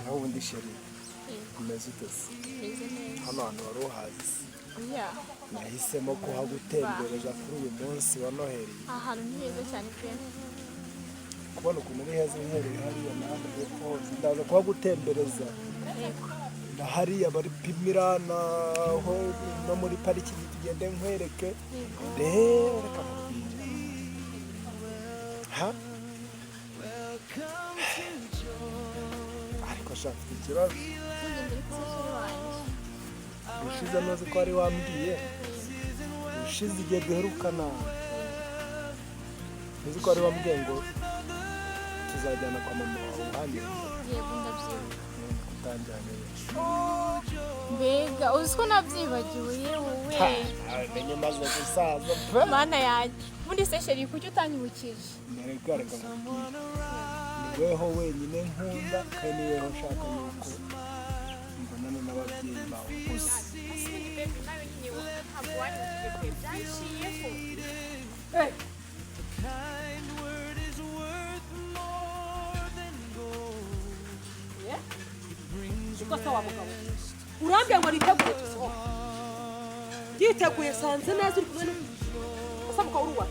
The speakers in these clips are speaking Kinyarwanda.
naho ubundi sheri umeze utese hano hantu wari uhazi nahisemo kuhagutembereza kuri uyu munsi wa noheli ahantu ni heza cyane pe kubona ukuntu ari heza uhereye hariya nawe ko ndaza kuhagutembereza na hariya bari pimira naho no muri pariki tugende nkwereke reka ha ariko shaka ikibazo ushize nose ko ari wambwiye ushize igihe duherukana uzi ko ari wambwiye ngo tuzajyana kwa mama wawe handi yego ndabyibuka kutanjyana mbega uzi ko nabyibagiwe yewe menye maze gusaza mana yanjye ubundi se sheri kuki utanyibukije ntiregarega niweho wenyine nkunda kandi niweho nshaka yuko mbonana n'ababyeyi bawe gusa nawe nyine ntabwo wanyibukije pe byanciyeho Ikosa wa mugabo urambye ngo ritegure tusohoka yiteguye sanze neza uri kumwe n'usabuka uruwa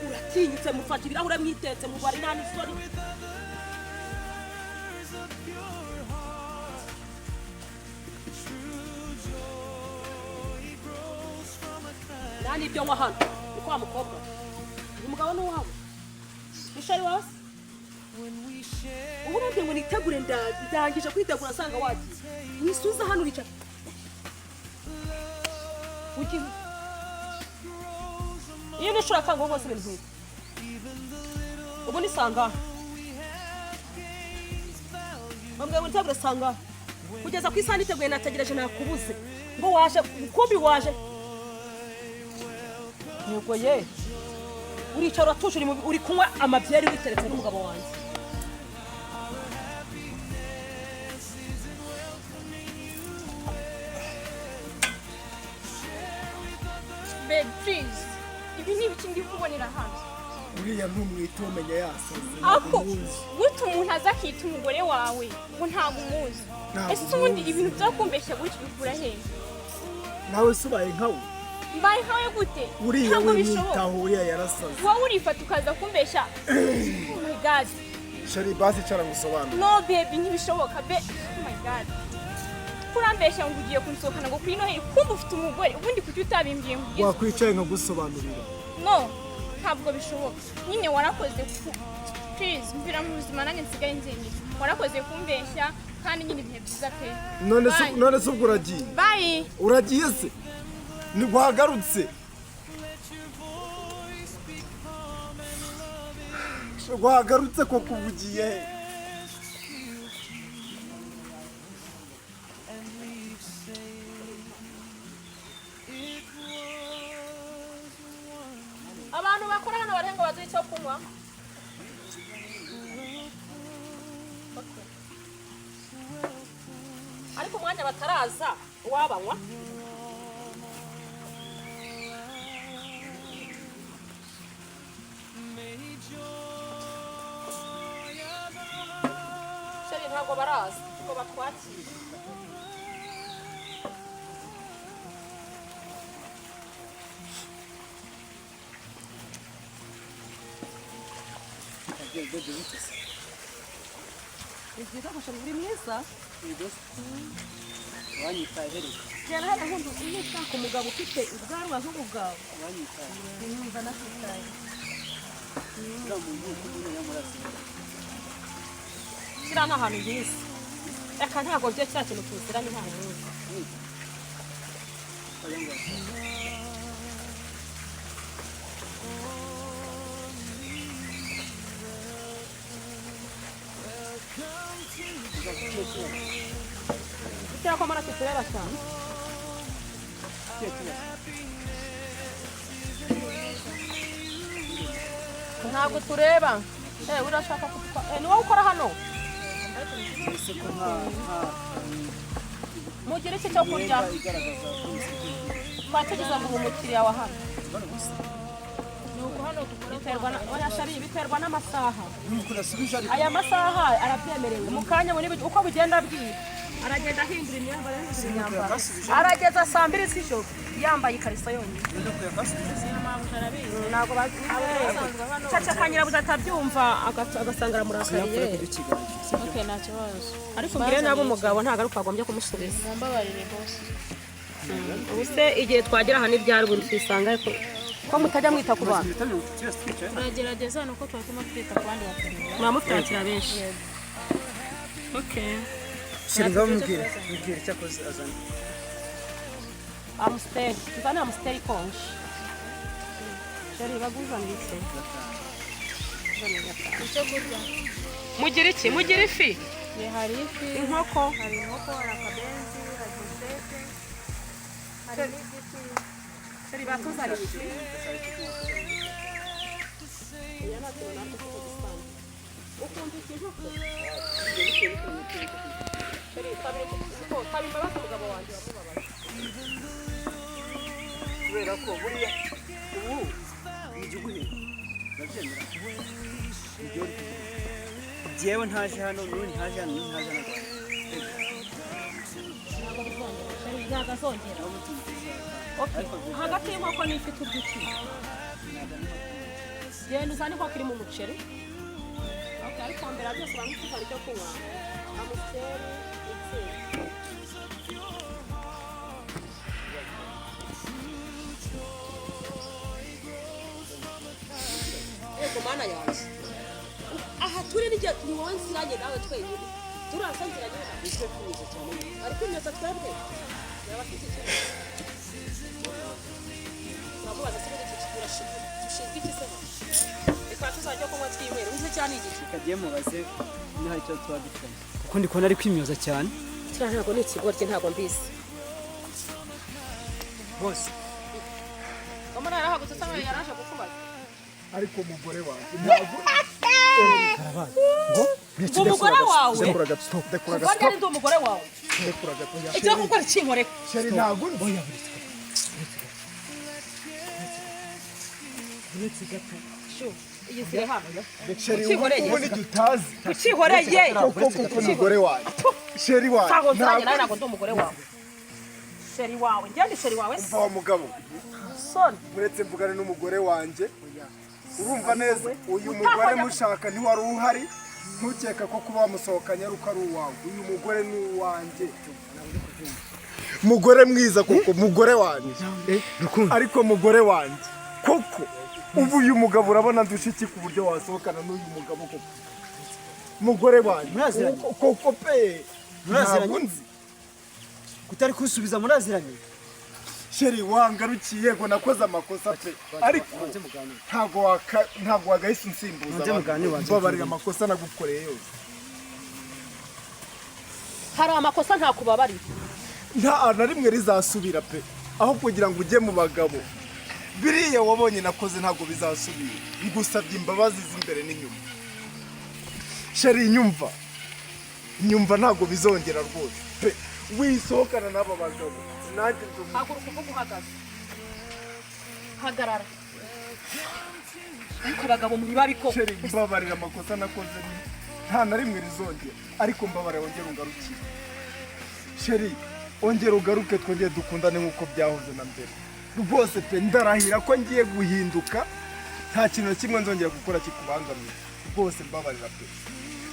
uratinyutse mufata ibirahure mwitetse mu bari nta n'isoni nani ibyo nywa hano ni kwa mukobwa uyu mugabo ni uwawe ishari wose ubu nabyo ngo nitegure ndangije kwitegura asanga wagiye wisuza hano uricara iyo nishura kanga ngo bose ibintu ubu ni sanga bambwiye ngo nitegure sanga kugeza ku isaha niteguye nategereje nakubuze ngo waje ukumbi waje yego ye uricara uratuje uri kunywa amabyeri witeretse n'umugabo wanjye babe please ibi ni ibiki ndi kubonera hano uriya ntumwite umenya yasaze ako gute umuntu aza akita umugore wawe ngo ntabwo umuzi ese ubundi ibintu byakumbeshya gutyo bikura hehe nawe subaye nkawe mbaye nkawe gute uriya wimwitaho uriya yarasaze wowe urifata ukaza kumbeshya oh my god shari basi cara ngusobanura no baby ntibishoboka be oh my god kurambeshya ngo ugiye kunsohokana ngo kuri noheli kumva ufite umugore ubundi kuki utabimbwiye ngo wakwicaye nkagusobanurira no ntabwo bishoboka nyine warakoze please mbira mu buzima nanjye nsigaye nzemye warakoze kumbeshya kandi nyine ibihe byiza pe none se ubwo uragiye bye uragiye se ntiwagarutse wagarutse ko kuvugiye abantu bakora hano barenga baduha icyo kunywa ariko umwanya bataraza wabanywa sheri ntabwo baraza ngo batwakire ibyiza gushora uri mwiza wanyitaye hereka cyane hano nkundu unyita ku mugabo ufite ubwanwa nk'ubu bwawe wanyitaye nyumva nakitaye kiriya ni ahantu heza reka ntabwo byo kiriya kintu tuzira ni ntahantu heza Kiriya ko amaraso tureba cyane ntabwo tureba urashaka ni wowe ukora hano mugire iki cyo kurya twatugeza ngo umukiriya wa hano nuko hano biterwa n'amasaha aya masaha arabyemerewe mu kanya uko bugenda bwira aragenda ahindura imyambaro arageza saa 2 z'ijoro yambaye ikariso yonyine ntabwo cacaka nyirabuze atabyumva agasanga aramurakariye okay nta kibazo ariko mbere nabo umugabo ntabwo ari kwagombye kumusubiza mumbabarire boss ubuse igihe twagera aha n'ibyari buri twisanga ariko ko mutajya mwita ku bantu turagerageza nuko twatuma twita ku bandi bakiriya muramutakira benshi okay Shiringa mubwire cyakoze azana Amstel nzana Amstel konje Sheri baguzanitse icyo kurya mugira iki mugira ifi hari ifi inkoko hari akabenzi hari sete hari n'igiti Sheri batuzanitse ukunda ikintu kubera ko buriya ubu igihugu ndabyemera jewe ntaje hano n'undi ntaje hano hagati y'inkoko n'ifi tubyuki genda uzane inkoko iri mu muceri ariko mbere byose bamufite icyo kunywa amusiteri ego mana yanjye aha turi ni wowe nziranye nawe twenyine turasanziranye bitwe kumiza cyane ariko imyaka twebwe yaba afite ikintu turamubaza se iki kigura dushinzwe iki se reka tuzajya kunywa twinywera uzi cyane igiki kagiye mubaze nta icyo tuba dufite kuko ndi kubona ari kwimyoza cyane kiriya ntabwo ni ikigoryi ntabwo mbizi bose umuntu yarahagutse asa nkaho yaraje kukubaza ariko umugore wanjye ntabwo ngo umugore wawe dekuraga stop kuko ari ndi umugore wawe icyo gukora ikinkoreka Sheri ntabwo oya uretse gato iyi zire hano Sheri ubu ni dutazi ukihoreye kuko umugore wanjye Sheri ntabwo wanjye nzanye nawe ntabwo ndi umugore wawe Sheri wawe njye ndi Sheri wawe umva wa mugabo soni uretse mvugane n'umugore wanjye urumva neza uyu mugore mushaka ntiwari uhari ntukeka ko kuba wamusohokanye ari uko ari uwawe uyu mugore ni uwanjye mugore mwiza koko mugore wanjye ariko mugore wanjye koko ubu uyu mugabo urabona dushiki ku buryo wasohokana n'uyu mugabo koko mugore wanjye koko pe ntabwo nzi kutari kusubiza muraziranye Sheri wangarukiye ngo nakoze amakosa pe ariko ntabwo wagahise unsimbuza babarira amakosa nagukoreye yose hari amakosa nta kubabarira nta na rimwe rizasubira pe aho kugira ngo ujye mu bagabo biriya wabonye nakoze ntabwo bizasubira bigusabye imbabazi z'imbere n'inyuma Sheri nyumva ntabwo bizongera rwose pe wisohokana n'aba bagabo nanjye haguruka uvuga uhagaze hagarara ariko abagabo muri babiko Sheri mbabarira amakosa nakoze nta na rimwe rizongera ariko mbabarira wongera ungarukire Sheri ongera ugaruke twongere dukundane nk'uko byahoze na mbere rwose pe ndarahira ko ngiye guhinduka nta kintu na kimwe nzongera gukora kikubangamiye rwose mbabarira pe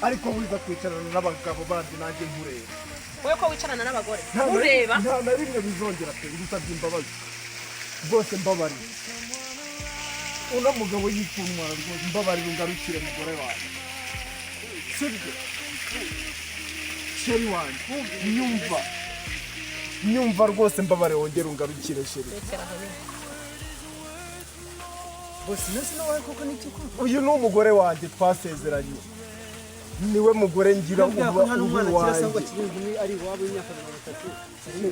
ariko wiza kwicarana n'abagabo bandi nanjye nkureba wowe ko wicarana n'abagore ureba nta na rimwe bizongera pe ngusabye imbabazi rwose mbabarira uno mugabo yikunwara rwose mbabarira ungarukire mugore wawe sibyo Sheri wanjye nyumva rwose mbabarira wongere ungarukire Sheri bose nasi nawe koko n'icyo uyu ni umugore wanjye twasezeranye niwe mugore ngira ubu wanjye ari wabo imyaka 3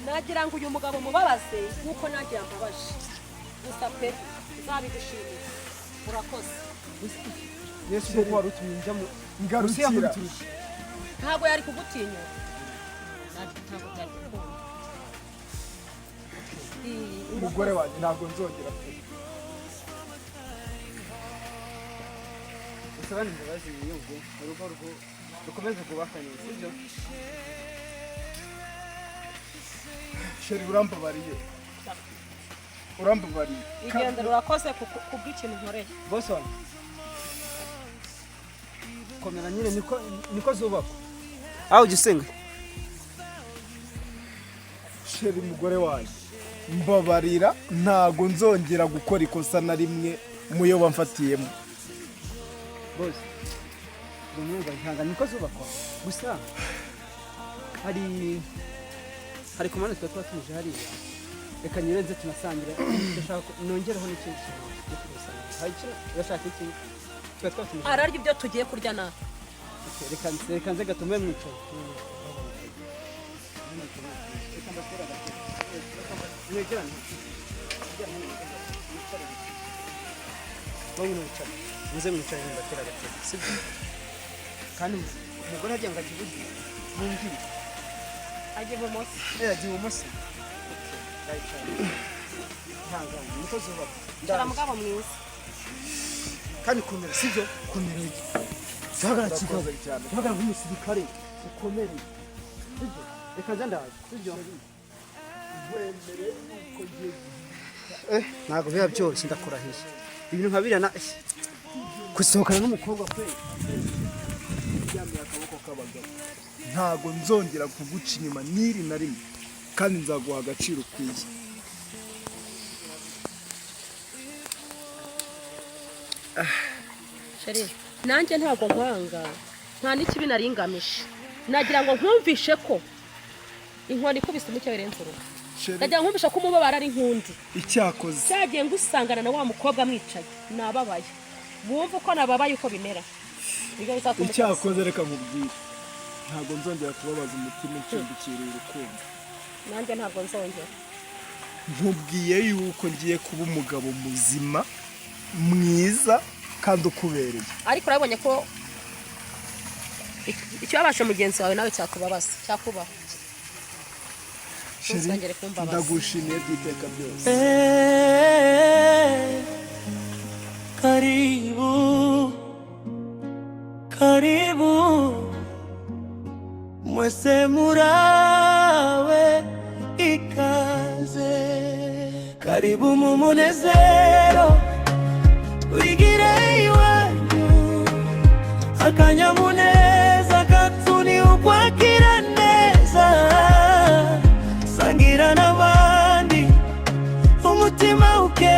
nagira ngo uyu mugabo mubabaze nkuko nanjye yambabaje gusa pe zabigushimira urakoze Yesu ko warutumye njamo ngarukira ntabwo yari kugutinyura ntabwo yari kugukunda umugore wanjye ntabwo nzongera usabane imbabazi yiyumve urugo rukomeze kubakanye sibyo sheri urambabariye igendera urakoze ku bw'ikintu nkoreye bosoni komera nyine niko zubakwa aho ugisenga sheri umugore wanjye mbabarira ntago nzongera gukora ikosa na rimwe muyo wamfatiyemo bose rumwumva ntanga niko zubakwa gusa hari komande tuba tumije hariya reka nyirenze tunasangira ndashaka nongereho n'ikindi kintu cyo kusangira hari ikintu urashaka iki tuba twatumije ararya ibyo tugiye kurya na reka nze gatume mwicaye muze mwicaye mbatera agatebe sibyo kandi umugore agiye ngo ajye iburyo bumvire ajye ibumoso ajye ibumoso niko zubaka cara mugabo mwiza kandi komera sibyo komereye duhagarara kigoze cyane duhagarara nk'umusirikare ukomereye sibyo reka nza ndaje sibyo ntabwo biba byoroshye ndakurahiye ibintu nka biriya gusohokana n'umukobwa kwe yambaye akaboko k'abagabo ntago nzongera kuguca inyuma n'iri na rimwe kandi nzaguha agaciro ukwiye sheri nanjye ntabwo nkwanga nta n'ikibi naringamije nagira ngo nkumvishe ko inkoni ikubise umucyo birenze urugo ndagira ngo nkumvishe ko umubabaro ari nkundi icyakoze cyagiye ngusangana na wa mukobwa mwicaye nababaye bumva uko nababaye uko bimera icyakoze reka nkubwire ntabwo nzongera kubabaza umutima ucumbikiriye urukundo nanjye ntabwo nzongera nkubwiye yuko ngiye kuba umugabo muzima mwiza kandi ukubereye ariko urabonye ko icyo wabasha mugenzi wawe nawe cyakubabaza cyakubaho ndagushimiye by'iteka byose karibu karibu mwese murawe ikaze karibu mu munezero wigire iwanyu akanyamuneza katuni ukwakira neza sangira n'abandi umutima uke